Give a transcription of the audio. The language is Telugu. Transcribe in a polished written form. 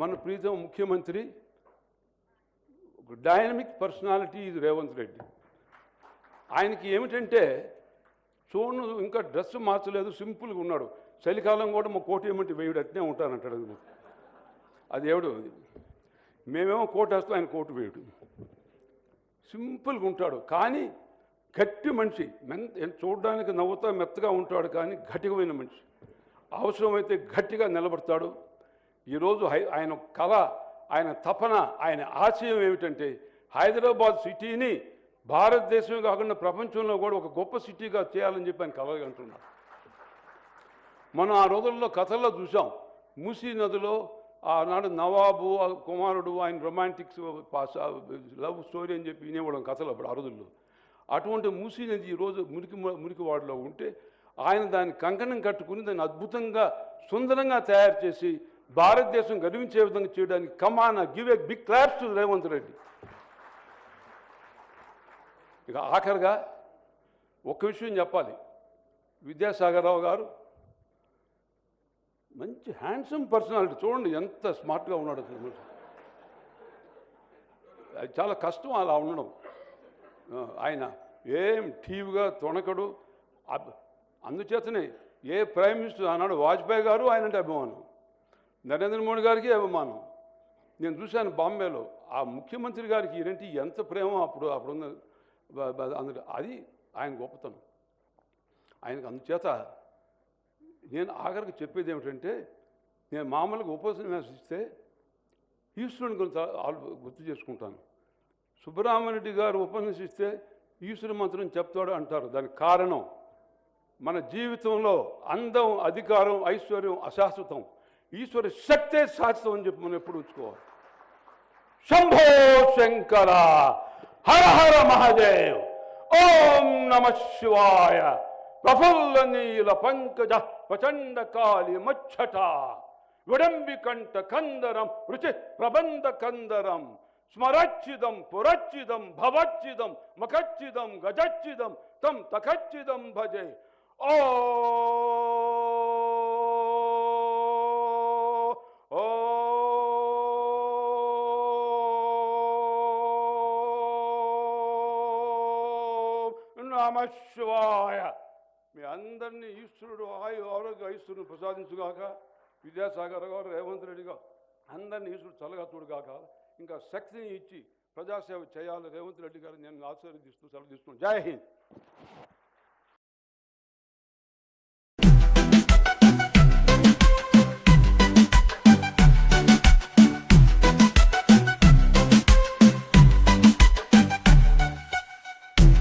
మన ప్రీతం ముఖ్యమంత్రి డైనమిక్ పర్సనాలిటీ ఇది రేవంత్ రెడ్డి. ఆయనకి ఏమిటంటే చూడు ఇంకా డ్రెస్ మార్చలేదు, సింపుల్గా ఉన్నాడు. చలికాలం కూడా మా కోట ఏమంటే వేయుడు అట్నే ఉంటానంటాడు. అది ఎవడు మేమేమో కోట వేస్తాం, ఆయన కోటు వేయుడు. సింపుల్గా ఉంటాడు కానీ గట్టి మనిషి. చూడడానికి నవ్వుతా మెత్తగా ఉంటాడు కానీ గట్టిగమైన మనిషి. అవసరమైతే గట్టిగా నిలబడతాడు. ఈరోజు ఆయన కళ, ఆయన తపన, ఆయన ఆశయం ఏమిటంటే హైదరాబాద్ సిటీని భారతదేశం కాకుండా ప్రపంచంలో కూడా ఒక గొప్ప సిటీగా చేయాలని చెప్పి ఆయన కలగా అంటున్నాడు. మనం ఆ రోజుల్లో కథల్లో చూసాం. మూసీ నదిలో ఆనాడు నవాబు కుమారుడు ఆయన రొమాంటిక్స్ లవ్ స్టోరీ అని చెప్పి వినేవాళ్ళం కథలు అప్పుడు ఆ రోజుల్లో. అటువంటి మూసీ నది ఈరోజు మురికివాడలో ఉంటే ఆయన దాన్ని కంకణం కట్టుకుని దాన్ని అద్భుతంగా సుందరంగా తయారు చేసి భారతదేశం గర్వించే విధంగా చేయడానికి come on give a big claps to Revanth Reddy. ఇక ఆఖరిగా ఒక్క విషయం చెప్పాలి. విద్యాసాగర్ రావు గారు మంచి హ్యాండ్సమ్ పర్సనాలిటీ. చూడండి ఎంత స్మార్ట్గా ఉన్నాడు అసలు. అది చాలా కష్టం అలా ఉండడం. ఆయన ఏం టీవీగా తొణకడు. అందుచేతనే ఏ ప్రైమ్ మినిస్టర్ ఆనాడు వాజ్పేయి గారు ఆయన అంటే అభిమానం, నరేంద్ర మోడీ గారికి అభిమానం. నేను చూశాను బాంబేలో ఆ ముఖ్యమంత్రి గారికి ఏంటి ఎంత ప్రేమ అప్పుడున్న అందులో. అది ఆయన గొప్పతనం ఆయనకు. అందుచేత నేను ఆఖరికి చెప్పేది ఏమిటంటే, నేను మామూలుగా ఉపన్యాసిస్తే ఈశ్వరుని గురించి గుర్తు చేసుకుంటాను. సుబ్బరామరెడ్డి గారు ఉపన్యసిస్తే ఈశ్వర మంత్రం చెప్తాడు అంటారు. దానికి కారణం మన జీవితంలో అందం, అధికారం, ఐశ్వర్యం అశాశ్వతం, ఈశ్వర శక్తే శాశ్వతం అని చెప్పి మనం ఎప్పుడు ఉంచుకోవాలి. శంభో శంకర, హర హర మహాదేవ్, ఓం నమ శివాయ. ప్రఫుల్ల నీల పంకజ ప్రచండ కాళి మచ్చట విడంబికంఠ కందరం రుచి ప్రబంధ కందరం స్మరచ్చిదం పురచ్చిదం భవచ్చిదం మఖచ్చిదం గజచ్చిదం తం తఖచ్చిదం భజే. ఓ నమ శివాయ. మీ అందరినీ ఈశ్వరుడు ఆరోగ్య ఐశ్వర్యం ప్రసాదించుగాక. విద్యాసాగర్ గారు, రేవంత్ రెడ్డి గారు అందరినీ ఈశ్వరుడు చల్లగా చూడుగాక. ఇంకా శక్తిని ఇచ్చి ప్రజాసేవ చేయాలి రేవంత్ రెడ్డి గారు. నేను ఆశీర్వదిస్తూ సెలవు తీసుకున్నాను. జై హింద్.